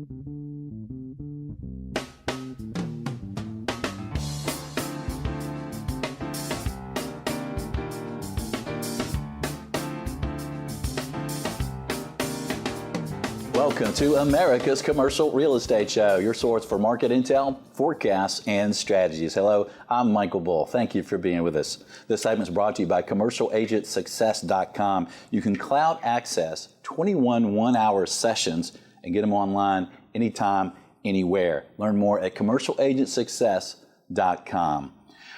Welcome to America's Commercial Real Estate Show, your source for market intel, forecasts, and strategies. Hello, I'm Michael Bull. Thank you for being with us. This segment is brought to you by CommercialAgentSuccess.com. You can cloud access 21 one-hour sessions and get them online anytime, anywhere. Learn more at CommercialAgentSuccess.com.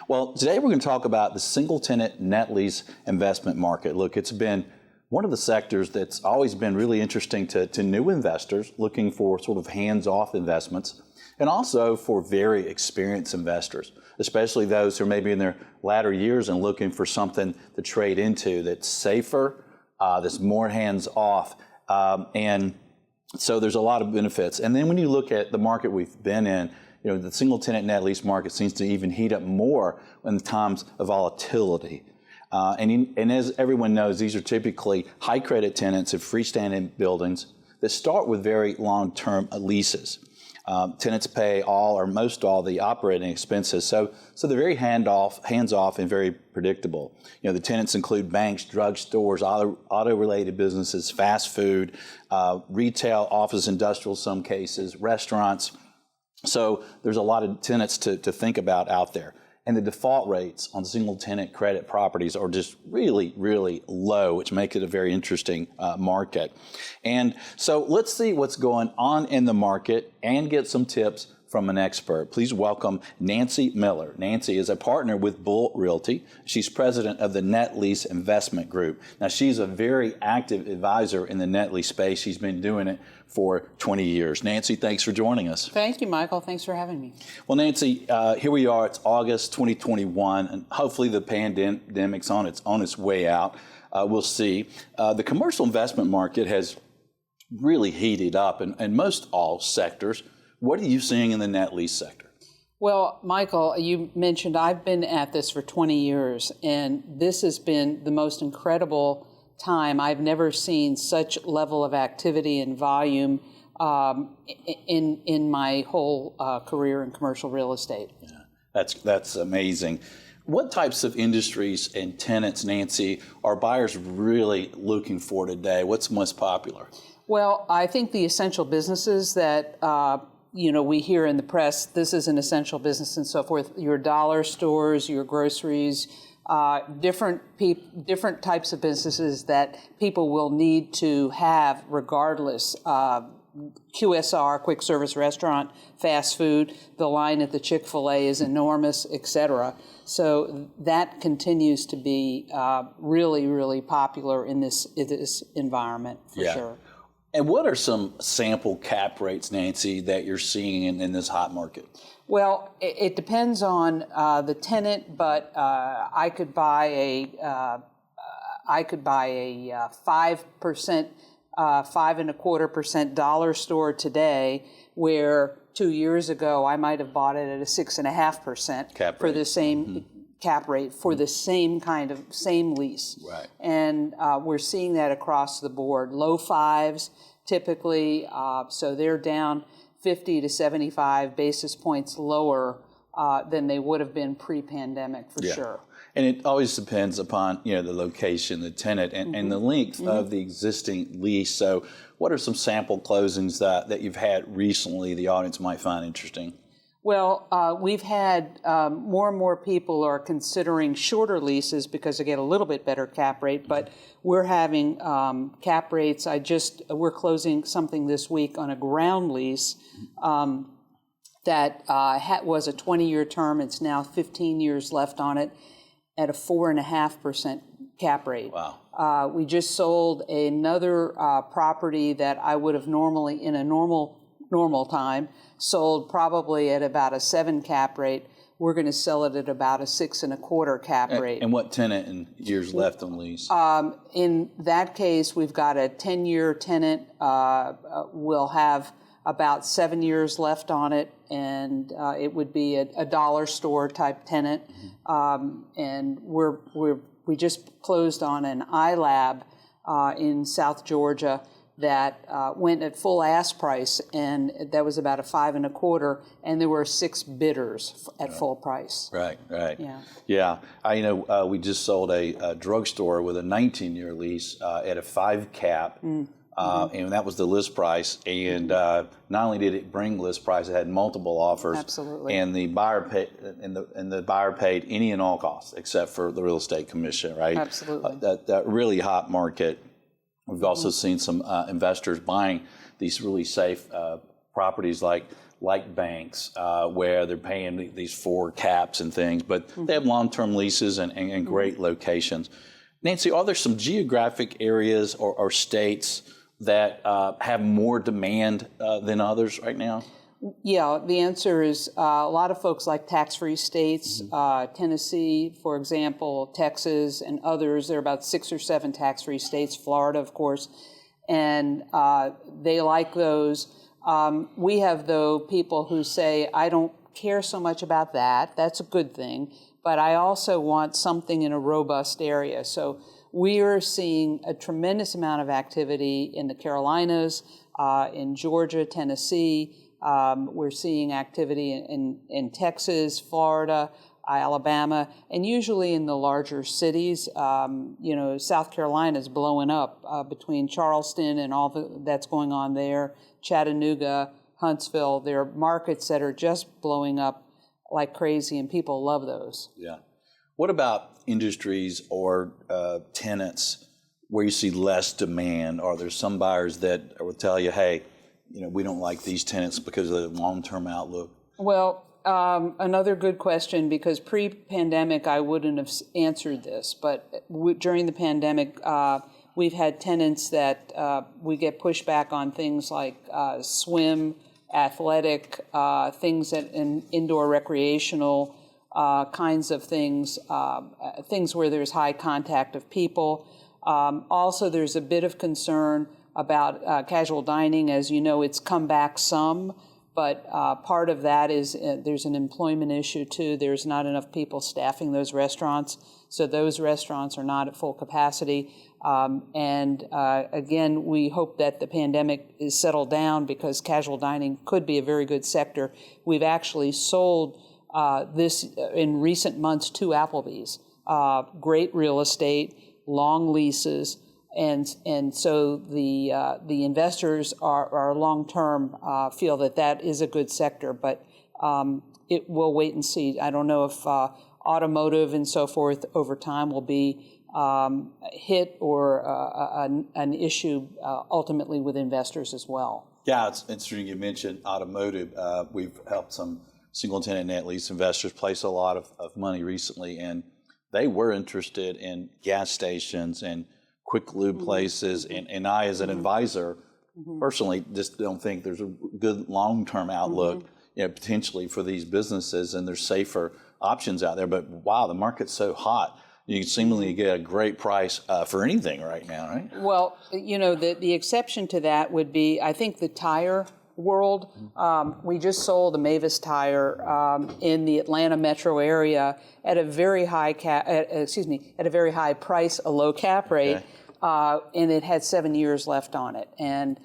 Well, today we're going to talk about the single-tenant net lease investment market. Look, it's been one of the sectors that's always been really interesting to new investors looking for sort of hands-off investments, and also for very experienced investors, especially those who are maybe in their latter years and looking for something to trade into that's safer, that's more hands-off, and so there's a lot of benefits. And then when you look at the market we've been in, you know, the single-tenant net lease market seems to even heat up more in times of volatility. And as everyone knows, these are typically high credit tenants of freestanding buildings that start with very long-term leases. Tenants pay all or most all the operating expenses, so they're very hands-off and very predictable. You know, the tenants include banks, drugstores, auto-related businesses, fast food, retail, office, industrial, some cases, restaurants. So there's a lot of tenants to think about out there. And the default rates on single-tenant credit properties are just really, really low, which makes it a very interesting market. And so let's see what's going on in the market and get some tips from an expert. Please welcome Nancy Miller. Nancy is a partner with Bull Realty. She's president of the Net Lease Investment Group. Now, she's a very active advisor in the net lease space. She's been doing it for 20 years. Nancy, thanks for joining us. Thank you, Michael. Thanks for having me. Well, Nancy, here we are. It's August 2021, and hopefully the pandemic's on its way out. We'll see. The commercial investment market has really heated up in most all sectors. What are you seeing in the net lease sector? Well, Michael, you mentioned I've been at this for 20 years, and this has been the most incredible time. I've never seen such level of activity and volume in my whole career in commercial real estate. Yeah, that's amazing. What types of industries and tenants, Nancy, are buyers really looking for today? What's most popular? Well, I think the essential businesses that we hear in the press, this is an essential business and so forth, your dollar stores, your groceries, different types of businesses that people will need to have regardless. QSR, quick service restaurant, fast food, the line at the Chick-fil-A is enormous, etc. So that continues to be really, really popular in this environment for sure. And what are some sample cap rates, Nancy, that you're seeing in this hot market? Well, it depends on the tenant, but I could buy a 5%, 5.25% dollar store today, where 2 years ago I might have bought it at a 6.5% for the same cap rate for the same lease. Right. And we're seeing that across the board. Low fives typically, so they're down 50 to 75 basis points lower than they would have been pre-pandemic for sure. And it always depends upon the location, the tenant, and the length of the existing lease. So what are some sample closings that you've had recently the audience might find interesting? Well, we've had more and more people are considering shorter leases because they get a little bit better cap rate, but we're having cap rates. We're closing something this week on a ground lease that was a 20-year term. It's now 15 years left on it at a 4.5% cap rate. Wow. We just sold another property that I would have normally, in a normal time, sold probably at about a 7 cap rate. We're going to sell it at about a 6.25 cap rate. And what tenant and years left on lease? In that case, we've got a 10-year tenant. We'll have about 7 years left on it, and it would be a dollar store type tenant. And we just closed on an iLab in South Georgia that went at full ask price, and that was about a 5 1/4, and there were 6 bidders at full price. Right. Yeah. Yeah. I know we just sold a drugstore with a 19-year lease at a 5 cap, and that was the list price. And not only did it bring list price, it had multiple offers. Absolutely. And the buyer paid, the buyer paid any and all costs except for the real estate commission. Right. Absolutely. That really hot market. We've also seen some investors buying these really safe properties like banks, where they're paying these 4 caps and things, but they have long-term leases and great locations. Nancy, are there some geographic areas or states that have more demand than others right now? Yeah, the answer is a lot of folks like tax-free states, Tennessee, for example, Texas, and others. There are about 6 or 7 tax-free states, Florida, of course, and they like those. We have, though, people who say, I don't care so much about that. That's a good thing, but I also want something in a robust area. So we are seeing a tremendous amount of activity in the Carolinas, in Georgia, Tennessee. We're seeing activity in Texas, Florida, Alabama, and usually in the larger cities. South Carolina is blowing up between Charleston and all that's going on there, Chattanooga, Huntsville. There are markets that are just blowing up like crazy, and people love those. Yeah. What about industries or tenants where you see less demand? Are there some buyers that will tell you, hey, we don't like these tenants because of the long-term outlook? Well, another good question, because pre-pandemic I wouldn't have answered this, but during the pandemic we've had tenants that we get pushback on things like swim, athletic, things that in indoor recreational kinds of things, things where there's high contact of people. Also, there's a bit of concern about casual dining. As you know, it's come back some, but part of that is there's an employment issue too. There's not enough people staffing those restaurants, so those restaurants are not at full capacity. Again, we hope that the pandemic is settled down, because casual dining could be a very good sector. We've actually sold this in recent months to Applebee's. Great real estate, long leases. And so the investors are long-term feel that is a good sector, but it will wait and see. I don't know if automotive and so forth over time will be hit or an issue ultimately with investors as well. Yeah, it's interesting you mentioned automotive. We've helped some single-tenant net lease investors place a lot of money recently, and they were interested in gas stations and quick lube places, and I, as an advisor, personally just don't think there's a good long-term outlook, potentially for these businesses, and there's safer options out there. But wow, the market's so hot. You can seemingly get a great price for anything right now, right? Well, the exception to that would be, I think, the tire world. We just sold a Mavis tire in the Atlanta metro area at a very high at a very high price, a low cap rate, and it had 7 years left on it. And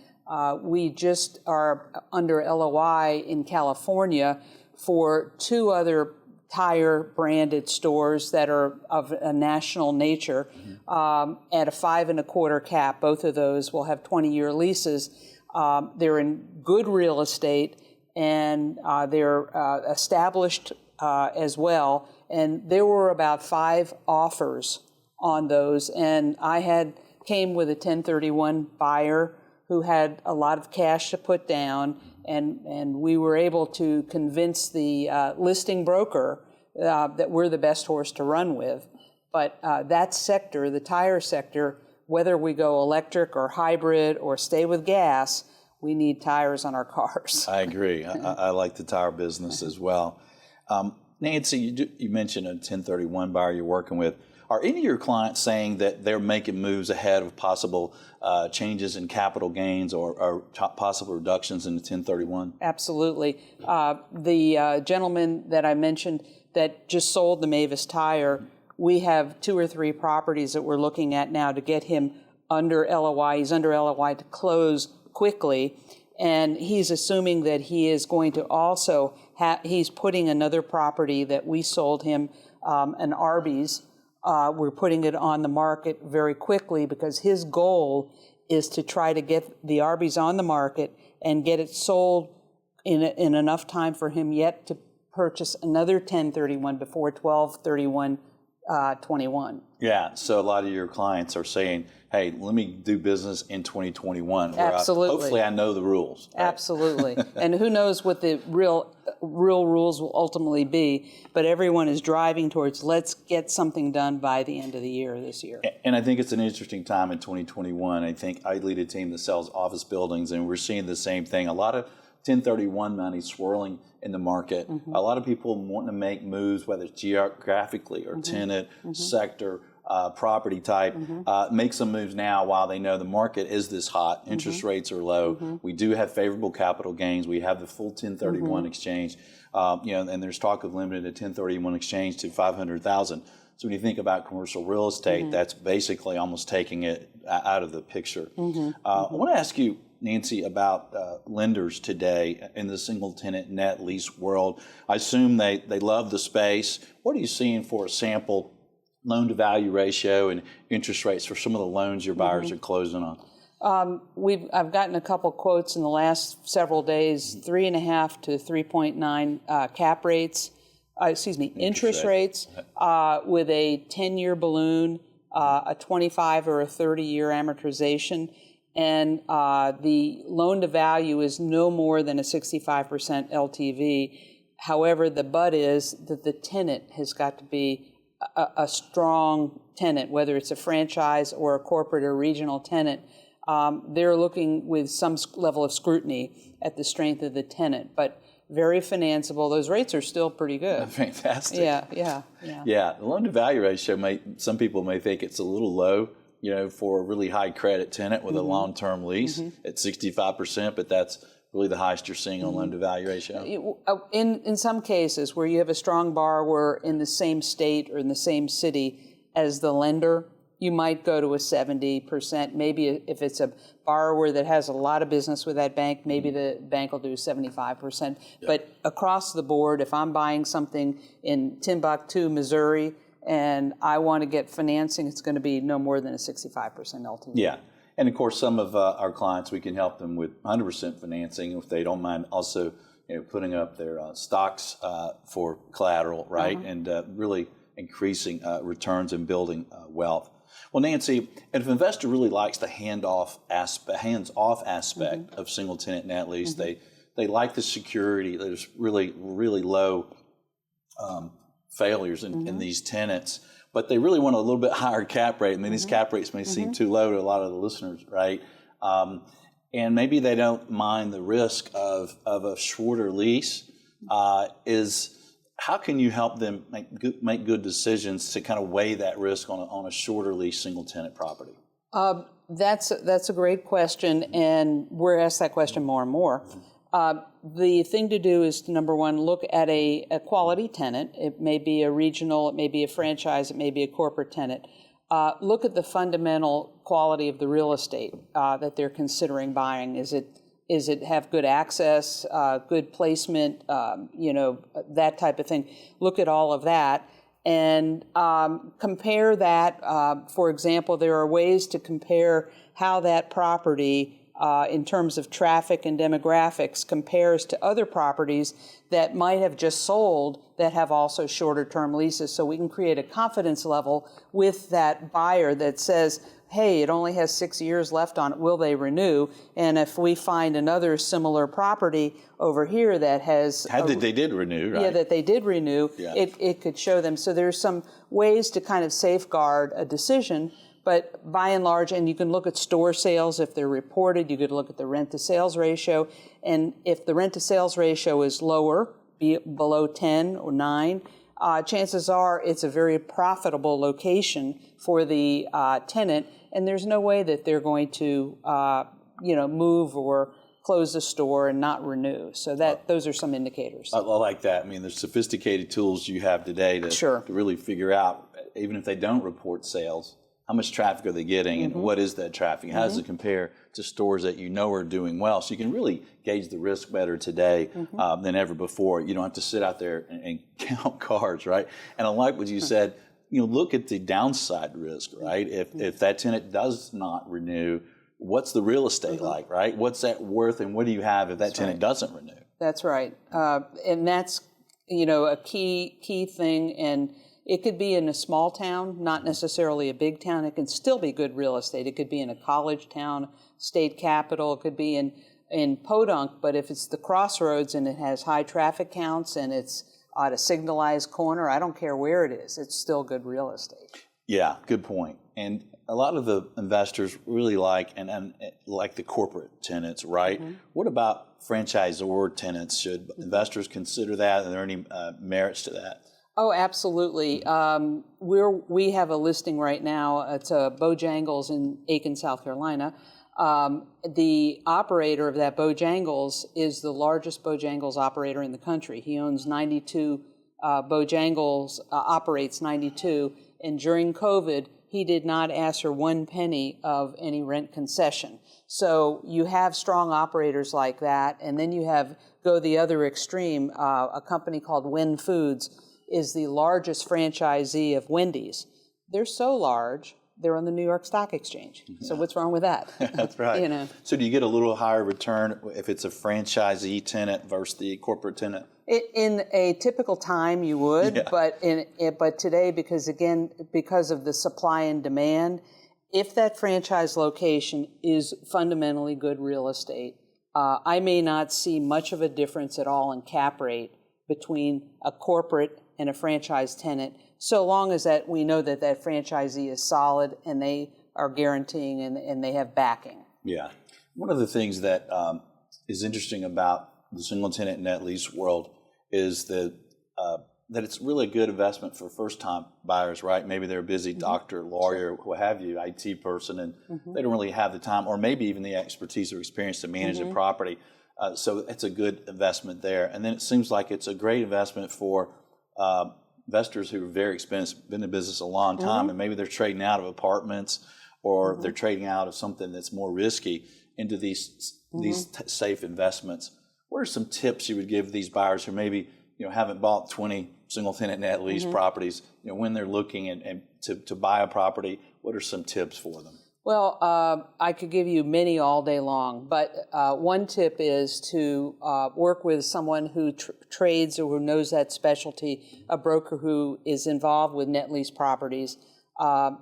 we just are under LOI in California for 2 other tire branded stores that are of a national nature at a 5 1/4 cap. Both of those will have 20-year leases. They're in good real estate, and they're established as well. And there were about 5 offers on those, and I came with a 1031 buyer who had a lot of cash to put down, and we were able to convince the listing broker that we're the best horse to run with. But that sector, the tire sector, whether we go electric or hybrid or stay with gas, we need tires on our cars. I agree. I like the tire business as well. Nancy, you mentioned a 1031 buyer you're working with. Are any of your clients saying that they're making moves ahead of possible changes in capital gains or possible reductions in the 1031? Absolutely. The gentleman that I mentioned that just sold the Mavis tire, we have 2 or 3 properties that we're looking at now to get him under LOI. He's under LOI to close quickly, and he's assuming that he is going to also he's putting another property that we sold him, an Arby's. We're putting it on the market very quickly because his goal is to try to get the Arby's on the market and get it sold in enough time for him yet to purchase another 1031 before 12/31/21. Yeah, so a lot of your clients are saying, hey, let me do business in 2021. Absolutely. Hopefully I know the rules. Right? Absolutely. And who knows what the real rules will ultimately be, but everyone is driving towards let's get something done by the end of the year this year. And I think it's an interesting time in 2021. I think I lead a team that sells office buildings, and we're seeing the same thing. A lot of 1031 money swirling in the market. A lot of people wanting to make moves, whether it's geographically or tenant, sector, property type, make some moves now while they know the market is this hot. Interest rates are low. We do have favorable capital gains. We have the full 1031 exchange, and there's talk of limiting the 1031 exchange to 500,000. So when you think about commercial real estate, that's basically almost taking it out of the picture. I want to ask you, Nancy, about lenders today in the single tenant net lease world. I assume they love the space. What are you seeing for a sample loan to value ratio and interest rates for some of the loans your buyers are closing on? I've gotten a couple quotes in the last several days, 3.5 to 3.9 cap rates. Interest rates with a 10-year balloon, a 25 or a 30-year amortization. And the loan to value is no more than a 65% LTV. However, the but is that the tenant has got to be a strong tenant, whether it's a franchise or a corporate or regional tenant. They're looking with some level of scrutiny at the strength of the tenant, but very financeable. Those rates are still pretty good. Fantastic. Yeah. The loan to value ratio some people may think it's a little low, for a really high credit tenant with a long-term lease at 65%, but that's really the highest you're seeing on loan to value ratio. In some cases where you have a strong borrower in the same state or in the same city as the lender, you might go to a 70%. Maybe if it's a borrower that has a lot of business with that bank, maybe the bank will do 75%. But across the board, if I'm buying something in Timbuktu, Missouri, and I want to get financing, it's going to be no more than a 65% LTV. Yeah. And of course, some of our clients, we can help them with 100% financing if they don't mind also putting up their stocks for collateral, right? And really increasing returns and building wealth. Well, Nancy, if an investor really likes the hands-off aspect of single tenant net lease, they like the security. There's really, really low failures in these tenants, but they really want a little bit higher cap rate. I mean, these cap rates may seem too low to a lot of the listeners, right? And maybe they don't mind the risk of a shorter lease. How can you help them make good decisions to kind of weigh that risk on a shorter lease single tenant property? That's a great question, and we're asked that question more and more. The thing to do is, number one, look at a quality tenant. It may be a regional, it may be a franchise, it may be a corporate tenant. Look at the fundamental quality of the real estate that they're considering buying. Is it have good access, good placement, that type of thing. Look at all of that and compare that. For example, there are ways to compare how that property in terms of traffic and demographics compares to other properties that might have just sold that have also shorter term leases. So we can create a confidence level with that buyer that says, hey, it only has 6 years left on it, will they renew? And if we find another similar property over here that has... They did renew, right? Yeah, that they did renew, it could show them. So there's some ways to kind of safeguard a decision. But by and large, and you can look at store sales if they're reported, you could look at the rent-to-sales ratio, and if the rent-to-sales ratio is lower, be it below 10 or 9, chances are it's a very profitable location for the tenant, and there's no way that they're going to move or close the store and not renew. So those are some indicators. I like that. I mean, there's sophisticated tools you have today to really figure out, even if they don't report sales, how much traffic are they getting, and what is that traffic? How does it compare to stores that you know are doing well? So you can really gauge the risk better today than ever before. You don't have to sit out there and count cars, right? And I like what you said. Look at the downside risk, right? If that tenant does not renew, what's the real estate like, right? What's that worth, and what do you have if that tenant doesn't renew? That's right, and that's a key thing. And it could be in a small town, not necessarily a big town. It can still be good real estate. It could be in a college town, state capital. It could be in Podunk, but if it's the crossroads and it has high traffic counts and it's at a signalized corner, I don't care where it is, it's still good real estate. Yeah, good point. And a lot of the investors really like like the corporate tenants, right? What about franchisor tenants? Should investors consider that? Are there any merits to that? Oh, absolutely. We have a listing right now. It's a Bojangles in Aiken, South Carolina. The operator of that Bojangles is the largest Bojangles operator in the country. He owns 92 Bojangles, operates 92, and during COVID, he did not ask for one penny of any rent concession. So you have strong operators like that, and then you go the other extreme. A company called Wynn Foods is the largest franchisee of Wendy's. They're so large, they're on the New York Stock Exchange. So what's wrong with that? That's right. So do you get a little higher return if it's a franchisee tenant versus the corporate tenant? In a typical time, you would, but today, because of the supply and demand, if that franchise location is fundamentally good real estate, I may not see much of a difference at all in cap rate between a corporate and a franchise tenant, so long as that we know that franchisee is solid and they are guaranteeing and they have backing. Yeah. One of the things that is interesting about the single tenant net lease world is that it's really a good investment for first-time buyers, right? Maybe they're a busy doctor, lawyer, what have you, IT person, and they don't really have the time or maybe even the expertise or experience to manage a property. So it's a good investment there. And then it seems like it's a great investment for investors who are very expensive, been in business a long time, and maybe they're trading out of apartments or they're trading out of something that's more risky into these safe investments. What are some tips you would give these buyers who maybe haven't bought 20 single tenant net lease properties? When they're looking and to buy a property, what are some tips for them? Well, I could give you many all day long, but one tip is to work with someone who trades or who knows that specialty, a broker who is involved with net lease properties.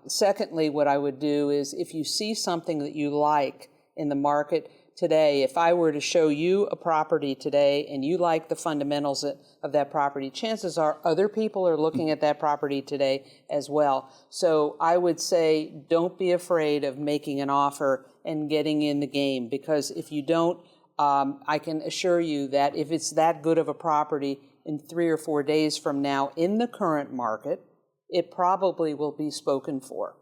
Secondly, what I would do is if you see something that you like in the market today, if I were to show you a property today and you like the fundamentals of that property, chances are other people are looking at that property today as well. So I would say don't be afraid of making an offer and getting in the game, because if you don't, I can assure you that if it's that good of a property in 3 or 4 days from now in the current market, it probably will be spoken for.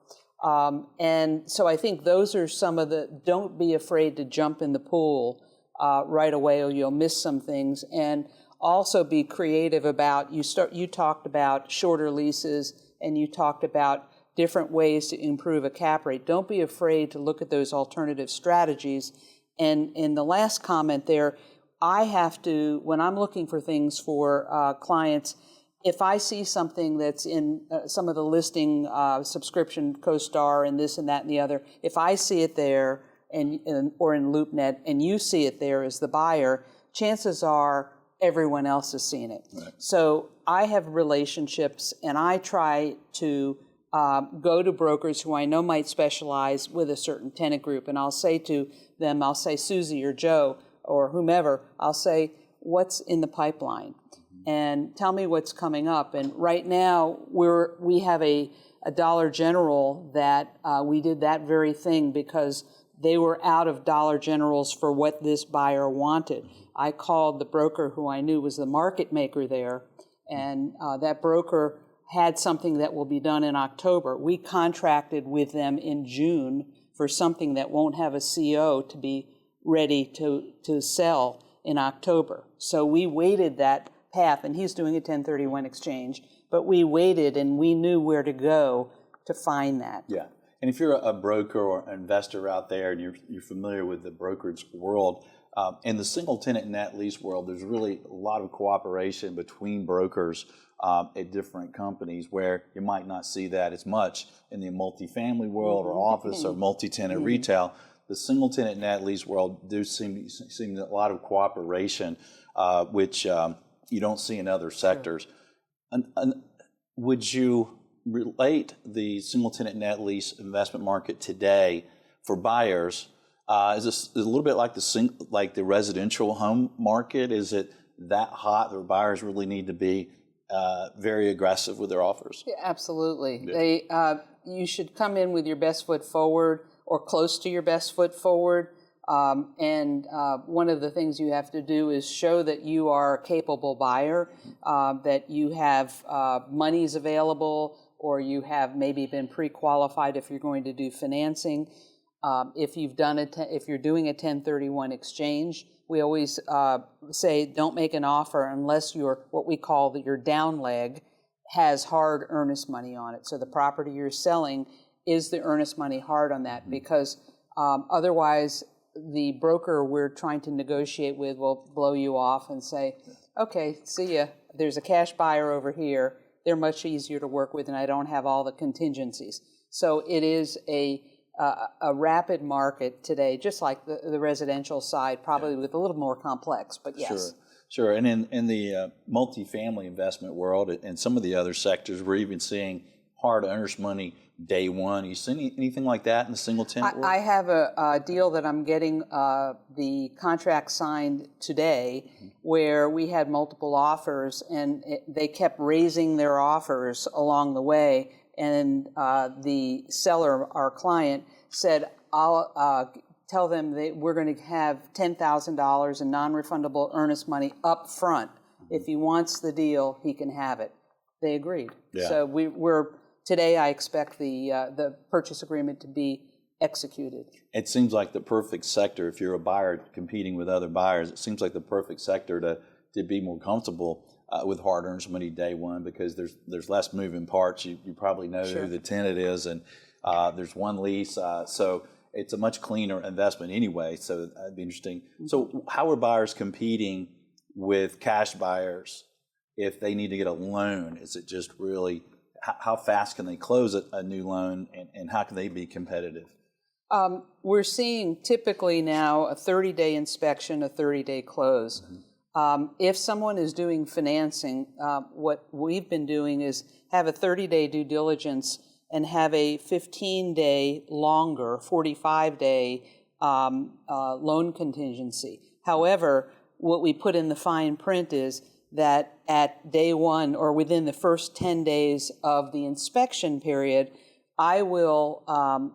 And so I think those are some of don't be afraid to jump in the pool right away or you'll miss some things. And also be creative about, you talked about shorter leases and you talked about different ways to improve a cap rate. Don't be afraid to look at those alternative strategies. And in the last comment there, I have to, when I'm looking for things for clients, if I see something that's in some of the listing subscription, CoStar and this and that and the other, if I see it there or in LoopNet and you see it there as the buyer, chances are everyone else has seen it. Right. So I have relationships and I try to go to brokers who I know might specialize with a certain tenant group, and I'll say to them, I'll say, Susie or Joe or whomever, I'll say, what's in the pipeline? And tell me what's coming up. And right now, we have a Dollar General that we did that very thing because they were out of Dollar Generals for what this buyer wanted. I called the broker who I knew was the market maker there, and that broker had something that will be done in October. We contracted with them in June for something that won't have a CO to be ready to sell in October. So we waited that path, and he's doing a 1031 exchange, but we waited and we knew where to go to find that. Yeah. And if you're a broker or an investor out there and you're familiar with the brokerage world, in the single tenant net lease world, there's really a lot of cooperation between brokers at different companies where you might not see that as much in the multifamily world or office or multi-tenant retail. The single tenant net lease world do seem a lot of cooperation, which you don't see in other sectors. Would you relate the single tenant net lease investment market today for buyers? Is this a little bit like the residential home market? Is it that hot that buyers really need to be very aggressive with their offers? Yeah, absolutely. Yeah. You should come in with your best foot forward or close to your best foot forward. And one of the things you have to do is show that you are a capable buyer, that you have monies available, or you have maybe been pre-qualified if you're going to do financing. If you're doing a 1031 exchange, we always say don't make an offer unless what we call your down leg has hard earnest money on it. So the property you're selling is the earnest money hard on that, because otherwise the broker we're trying to negotiate with will blow you off and say, okay, see ya. There's a cash buyer over here. They're much easier to work with, and I don't have all the contingencies. So it is a rapid market today, just like the residential side, probably with a little more complex, but yes. Sure. And in the multifamily investment world and some of the other sectors, we're even seeing hard earnest money day one. You see anything like that in the single tenant world? I have a deal that I'm getting the contract signed today, where we had multiple offers, and they kept raising their offers along the way. And the seller, our client, said, I'll tell them that we're going to have $10,000 in non-refundable earnest money up front. If he wants the deal, he can have it. They agreed. Yeah. So today I expect the purchase agreement to be executed. It seems like the perfect sector, if you're a buyer competing with other buyers, it seems like the perfect sector to be more comfortable with hard earnest money day one, because there's less moving parts. You probably know who the tenant is, and there's one lease, so it's a much cleaner investment anyway. So that'd be interesting. So how are buyers competing with cash buyers if they need to get a loan? Is it just really how fast can they close a new loan, and how can they be competitive? We're seeing typically now a 30-day inspection, a 30-day close. If someone is doing financing, what we've been doing is have a 30-day due diligence and have a 15-day longer, 45-day loan contingency. However, what we put in the fine print is that at day one, or within the first 10 days of the inspection period, I will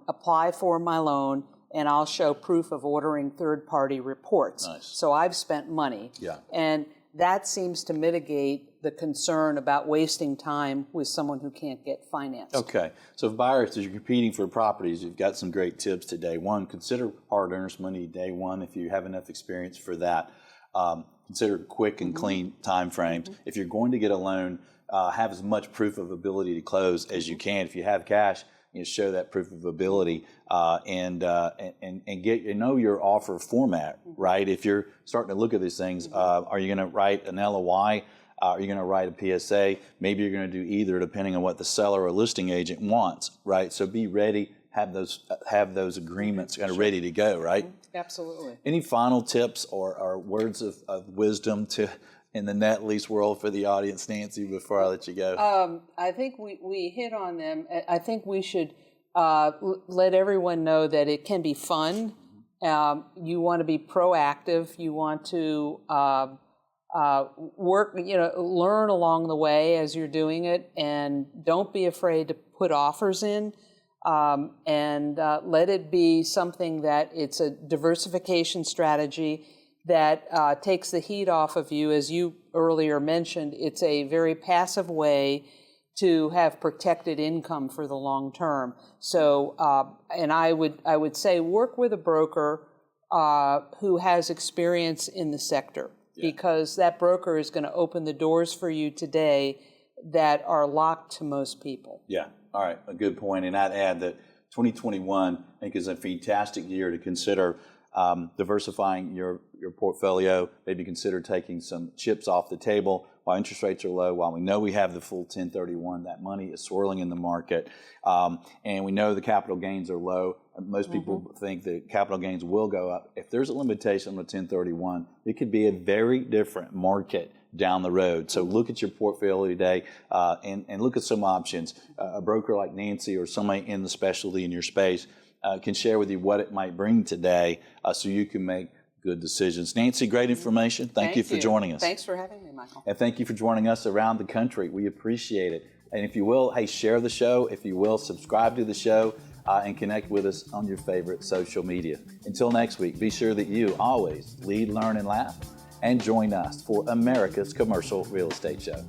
apply for my loan, and I'll show proof of ordering third-party reports. Nice. So I've spent money. Yeah. And that seems to mitigate the concern about wasting time with someone who can't get financed. Okay. So if buyers, as you're competing for properties, you've got some great tips today. One, consider hard earnest money day one if you have enough experience for that. Consider quick and clean time frames. If you're going to get a loan, have as much proof of ability to close as you can. If you have cash, show that proof of ability and know your offer format, right? If you're starting to look at these things, are you going to write an LOI? Are you going to write a PSA? Maybe you're going to do either, depending on what the seller or listing agent wants, right? So be ready, have those agreements kind of ready to go, right? Absolutely. Any final tips or words of wisdom in the net lease world for the audience, Nancy, before I let you go? I think we hit on them. I think we should let everyone know that it can be fun. You want to be proactive. You want to work, learn along the way as you're doing it, and don't be afraid to put offers in. And let it be something that it's a diversification strategy that takes the heat off of you. As you earlier mentioned, it's a very passive way to have protected income for the long term. So, and I would say work with a broker who has experience in the sector, because that broker is going to open the doors for you today that are locked to most people. Yeah. All right. A good point. And I'd add that 2021, I think, is a fantastic year to consider diversifying your portfolio. Maybe consider taking some chips off the table while interest rates are low, while we know we have the full 1031, that money is swirling in the market, and we know the capital gains are low. Most people think that capital gains will go up. If there's a limitation on the 1031, it could be a very different market down the road. So look at your portfolio today and look at some options. A broker like Nancy or somebody in the specialty in your space can share with you what it might bring today so you can make good decisions. Nancy, great information. Thank you for joining us. Thanks for having me, Michael. And thank you for joining us around the country. We appreciate it. And if you will, hey, share the show. If you will, subscribe to the show and connect with us on your favorite social media. Until next week, be sure that you always lead, learn, and laugh, and join us for America's Commercial Real Estate Show.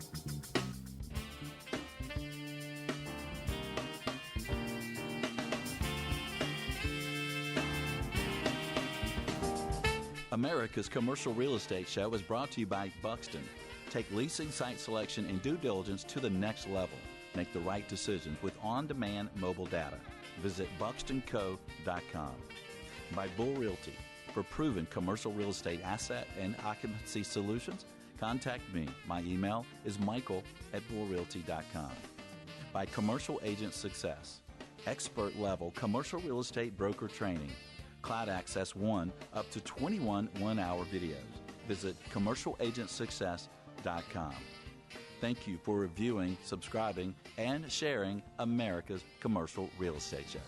America's Commercial Real Estate Show is brought to you by Buxton. Take leasing, site selection, and due diligence to the next level. Make the right decisions with on-demand mobile data. Visit buxtonco.com. By Bull Realty. For proven commercial real estate asset and occupancy solutions, contact me. My email is michael@bullrealty.com. By Commercial Agent Success. Expert-level commercial real estate broker training. Cloud Access 1, up to 21 one-hour videos. Visit commercialagentsuccess.com. Thank you for reviewing, subscribing, and sharing America's Commercial Real Estate Show.